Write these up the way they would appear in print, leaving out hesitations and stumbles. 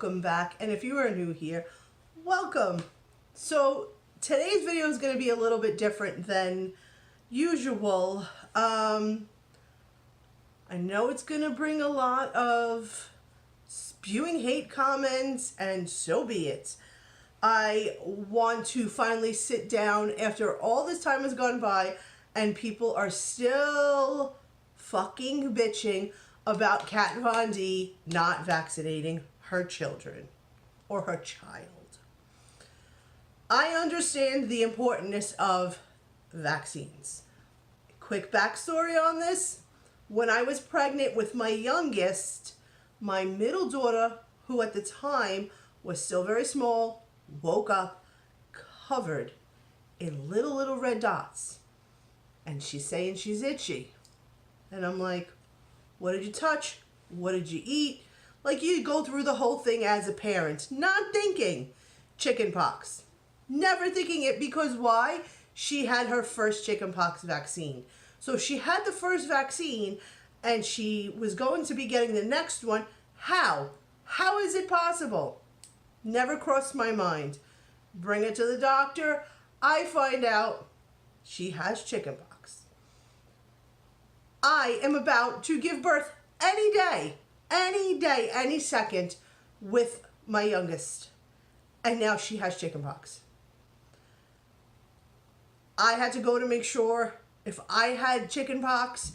welcome back. And if you are new here, welcome. So today's video is going to be a little bit different than usual. I know it's going to bring a lot of spewing hate comments, and so be it. I want to finally sit down after all this time has gone by and people are still fucking bitching about Kat Von D not vaccinating her children or her child. I understand the importance of vaccines. Quick backstory on this. When I was pregnant with my youngest, my middle daughter, who at the time was still very small, woke up covered in little red dots. And she's saying she's itchy. And I'm like, what did you touch? What did you eat? Like, you go through the whole thing as a parent, not thinking chicken pox. Never thinking it, because why? She had her first chicken pox vaccine. So she had the first vaccine and she was going to be getting the next one. How? How is it possible? Never crossed my mind. Bring her to the doctor. I find out she has chicken pox. I am about to give birth any day, any second with my youngest. And now she has chicken pox. I had to go to make sure if I had chicken pox.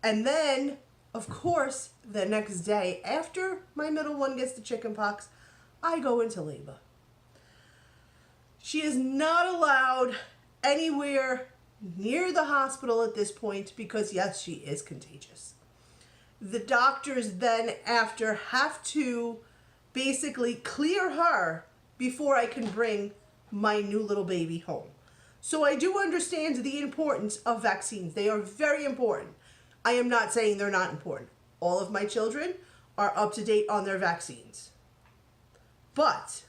And then, of course, the next day after my middle one gets the chicken pox, I go into labor. She is not allowed anywhere near the hospital at this point because, yes, she is contagious. The doctors then after have to basically clear her before I can bring my new little baby home. So I do understand the importance of vaccines. They are very important. I am not saying they're not important. All of my children are up to date on their vaccines. But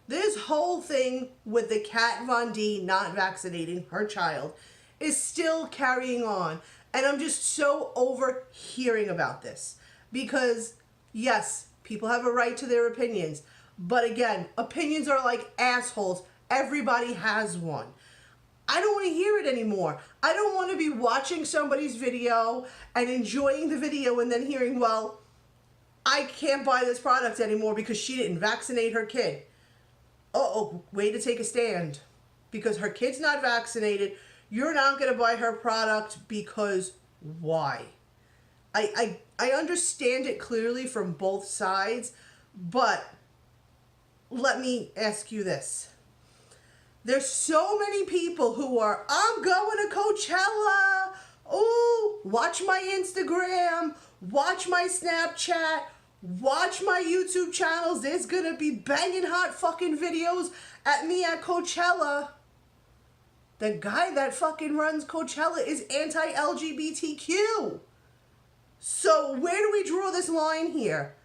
this whole thing with the Kat Von D not vaccinating her child is still carrying on. And I'm just so over hearing about this. Because, yes, people have a right to their opinions. But again, opinions are like assholes. Everybody has one. I don't want to hear it anymore. I don't want to be watching somebody's video and enjoying the video and then hearing, well, I can't buy this product anymore because she didn't vaccinate her kid. Uh-oh, way to take a stand. Because her kid's not vaccinated, you're not going to buy her product because why? I understand it clearly from both sides, but let me ask you this. There's so many people who are, I'm going to Coachella. Oh, watch my Instagram, watch my Snapchat, watch my YouTube channels. There's going to be banging hot fucking videos at me at Coachella. The guy that fucking runs Coachella is anti-LGBTQ. So where do we draw this line here?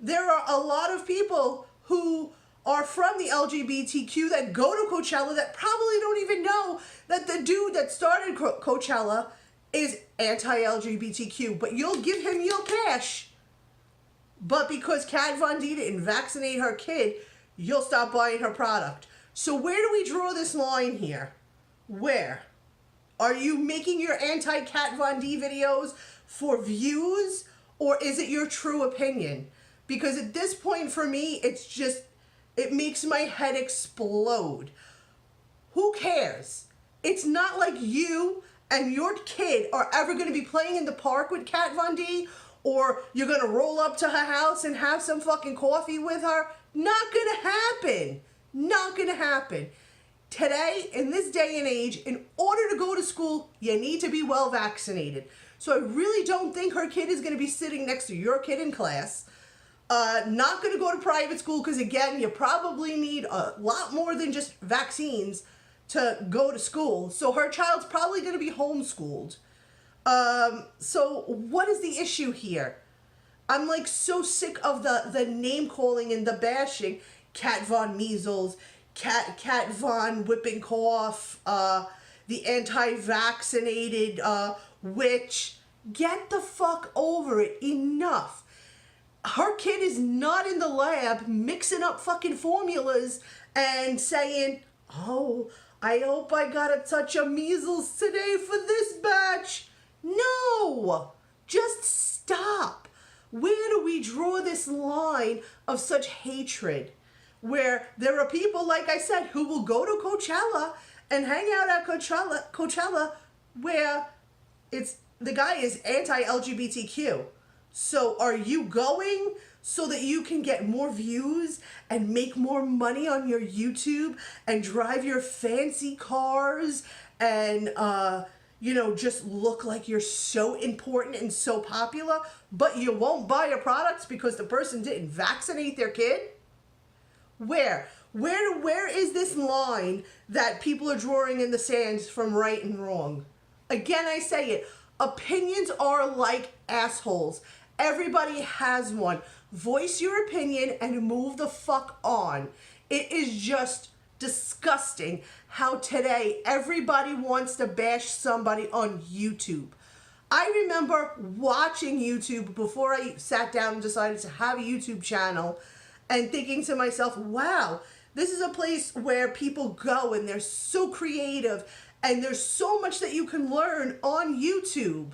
There are a lot of people who are from the LGBTQ that go to Coachella that probably don't even know that the dude that started Coachella is anti-LGBTQ. But you'll give him your cash. But because Kat Von D didn't vaccinate her kid, you'll stop buying her product. So where do we draw this line here? Where? Are you making your anti-Kat Von D videos for views? Or is it your true opinion? Because at this point for me, it's just, it makes my head explode. Who cares? It's not like you and your kid are ever going to be playing in the park with Kat Von D, or you're going to roll up to her house and have some fucking coffee with her. Not going to happen. Not going to happen. Today, in this day and age, in order to go to school, you need to be well vaccinated. So I really don't think her kid is going to be sitting next to your kid in class. Not going to go to private school because, again, you probably need a lot more than just vaccines to go to school. So her child's probably going to be homeschooled. So what is the issue here? I'm like so sick of the name calling and the bashing. Kat Von Measles, Kat Von Whipping Cough, the anti-vaccinated witch. Get the fuck over it. Enough. Her kid is not in the lab mixing up fucking formulas and saying, oh, I hope I got a touch of measles today for this batch. No, just stop. Where do we draw this line of such hatred? Where there are people, like I said, who will go to Coachella and hang out at Coachella where the guy is anti-LGBTQ. So are you going so that you can get more views and make more money on your YouTube and drive your fancy cars and, just look like you're so important and so popular, but you won't buy your products because the person didn't vaccinate their kid? Where is this line that people are drawing in the sands from right and wrong? Again, I say it. Opinions are like assholes. Everybody has one. Voice your opinion and move the fuck on. It is just disgusting how today everybody wants to bash somebody on YouTube. I remember watching YouTube before I sat down and decided to have a YouTube channel and thinking to myself, wow, this is a place where people go and they're so creative and there's so much that you can learn on YouTube.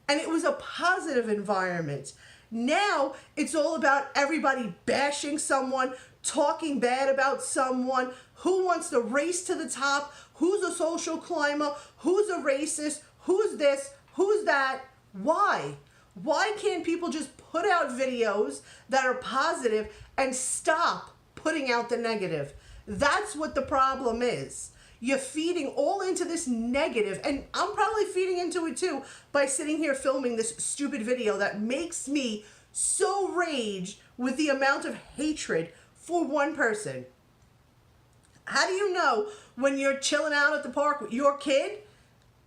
And it was a positive environment. Now it's all about everybody bashing someone, talking bad about someone, who wants to race to the top, who's a social climber, who's a racist, who's this, who's that. Why? Why can't people just put out videos that are positive and stop putting out the negative? That's what the problem is. You're feeding all into this negative, and I'm probably feeding into it too by sitting here filming this stupid video that makes me so raged with the amount of hatred for one person. How do you know when you're chilling out at the park with your kid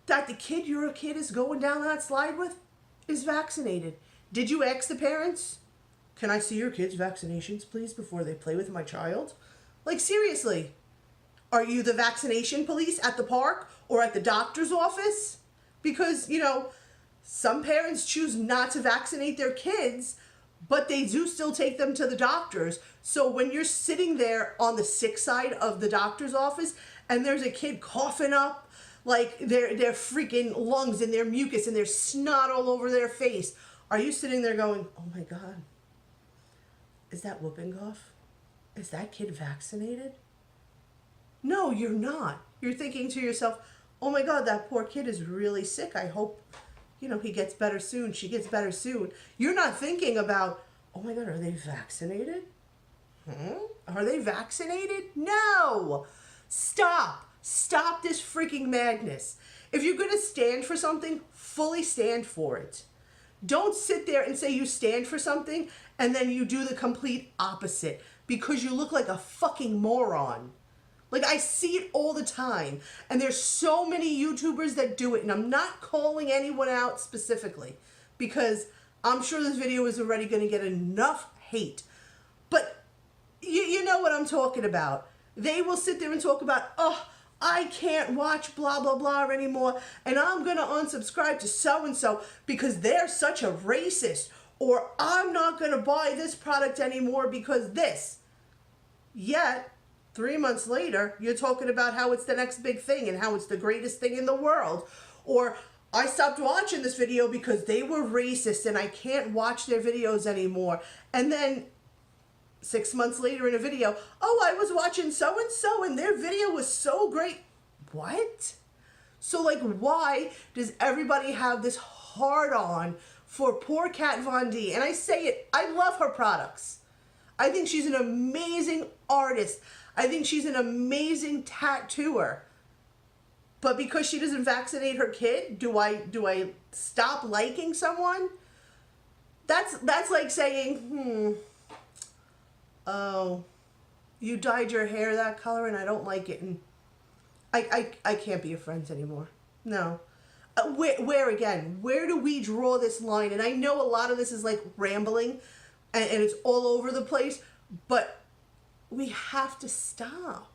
that the kid your kid is going down that slide with is vaccinated? Did you ask the parents, can I see your kids' vaccinations, please, before they play with my child? Like, seriously. Are you the vaccination police at the park or at the doctor's office? Because, some parents choose not to vaccinate their kids, but they do still take them to the doctors. So when you're sitting there on the sick side of the doctor's office and there's a kid coughing up like their freaking lungs and their mucus and their snot all over their face, are you sitting there going, oh my God, is that whooping cough? Is that kid vaccinated? No, you're not. You're thinking to yourself, oh my God, that poor kid is really sick. I hope, he gets better soon. She gets better soon. You're not thinking about, oh my God, are they vaccinated? Are they vaccinated? No. Stop. Stop this freaking madness. If you're going to stand for something, fully stand for it. Don't sit there and say you stand for something and then you do the complete opposite because you look like a fucking moron. Like, I see it all the time. And there's so many YouTubers that do it. And I'm not calling anyone out specifically because I'm sure this video is already going to get enough hate. But you know what I'm talking about. They will sit there and talk about, oh, I can't watch blah, blah, blah anymore. And I'm going to unsubscribe to so-and-so because they're such a racist. Or I'm not going to buy this product anymore because this. Yet, 3 months later, you're talking about how it's the next big thing and how it's the greatest thing in the world. Or, I stopped watching this video because they were racist and I can't watch their videos anymore. And then 6 months later in a video, oh, I was watching so-and-so and their video was so great. What? So, like, why does everybody have this hard-on for poor Kat Von D? And I say it, I love her products. I think she's an amazing artist. I think she's an amazing tattooer. But because she doesn't vaccinate her kid, do I stop liking someone? That's like saying, oh, you dyed your hair that color and I don't like it and I can't be your friends anymore. No. Where again? Where do we draw this line? And I know a lot of this is like rambling and it's all over the place, but we have to stop.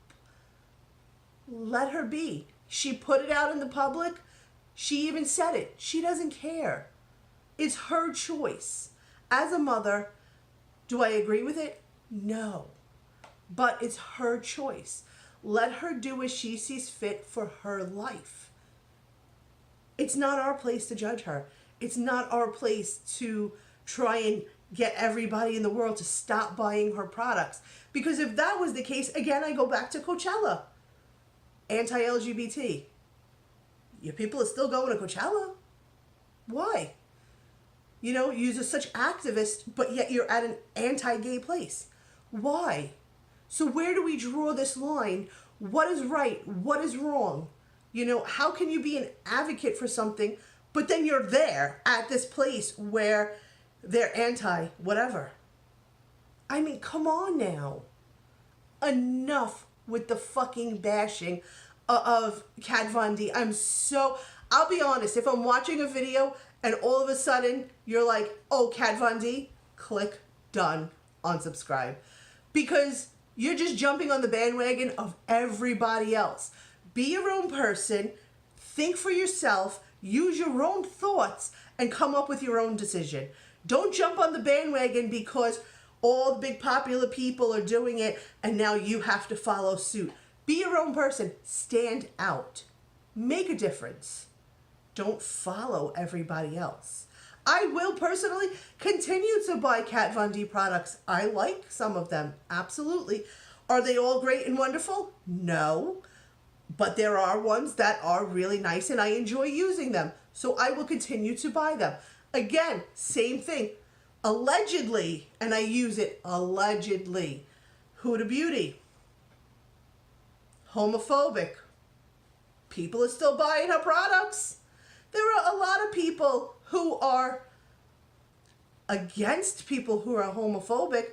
Let her be. She put it out in the public. She even said it. She doesn't care. It's her choice. As a mother, Do I agree with it? No. But it's her choice. Let her do as she sees fit for her life. It's not our place to judge her. It's not our place to try and get everybody in the world to stop buying her products. Because if that was the case, again, I go back to Coachella. Anti-LGBT. Your people are still going to Coachella. Why? You know, you're such activists, but yet you're at an anti-gay place. Why? So where do we draw this line? What is right? What is wrong? You know, how can you be an advocate for something, but then you're there at this place where they're anti-whatever? I mean, come on now. Enough with the fucking bashing of Kat Von D. I'll be honest, if I'm watching a video and all of a sudden you're like, oh, Kat Von D, click done, unsubscribe. Because you're just jumping on the bandwagon of everybody else. Be your own person, think for yourself, use your own thoughts, and come up with your own decision. Don't jump on the bandwagon because all the big popular people are doing it and now you have to follow suit. Be your own person. Stand out. Make a difference. Don't follow everybody else. I will personally continue to buy Kat Von D products. I like some of them. Absolutely. Are they all great and wonderful? No. But there are ones that are really nice and I enjoy using them. So I will continue to buy them. Again, same thing. Allegedly, and I use it allegedly, Huda Beauty. Homophobic. People are still buying her products. There are a lot of people who are against people who are homophobic,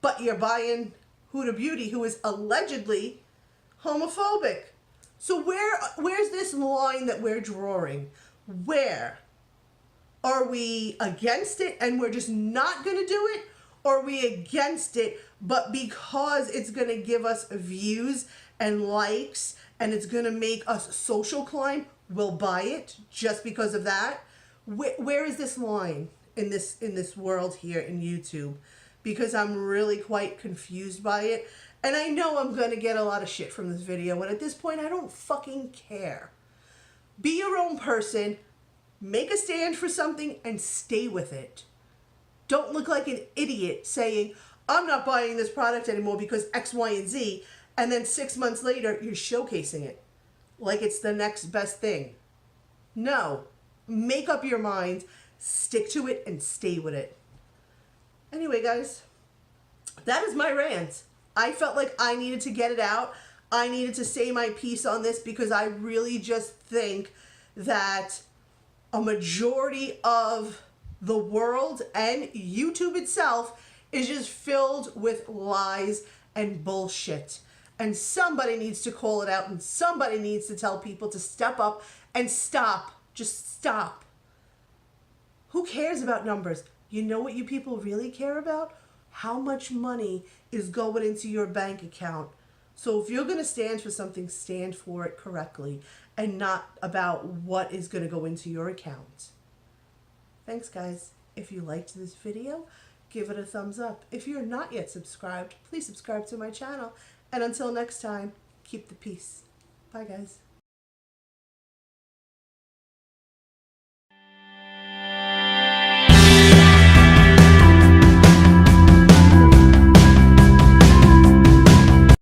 but you're buying Huda Beauty, who is allegedly homophobic. So where's this line that we're drawing? Where? Are we against it and we're just not going to do it? Or are we against it, but because it's going to give us views and likes and it's going to make us social climb, we'll buy it just because of that? Where is this line in this world here in YouTube? Because I'm really quite confused by it. And I know I'm going to get a lot of shit from this video. And at this point, I don't fucking care. Be your own person. Make a stand for something and stay with it. Don't look like an idiot saying, I'm not buying this product anymore because X, Y, and Z. And then 6 months later, you're showcasing it like it's the next best thing. No. Make up your mind, stick to it, and stay with it. Anyway, guys, that is my rant. I felt like I needed to get it out. I needed to say my piece on this because I really just think that a majority of the world and YouTube itself is just filled with lies and bullshit. And somebody needs to call it out and somebody needs to tell people to step up and stop. Just stop. Who cares about numbers? You know what you people really care about? How much money is going into your bank account. So if you're going to stand for something, stand for it correctly and not about what is going to go into your account. Thanks, guys. If you liked this video, give it a thumbs up. If you're not yet subscribed, please subscribe to my channel. And until next time, keep the peace. Bye, guys.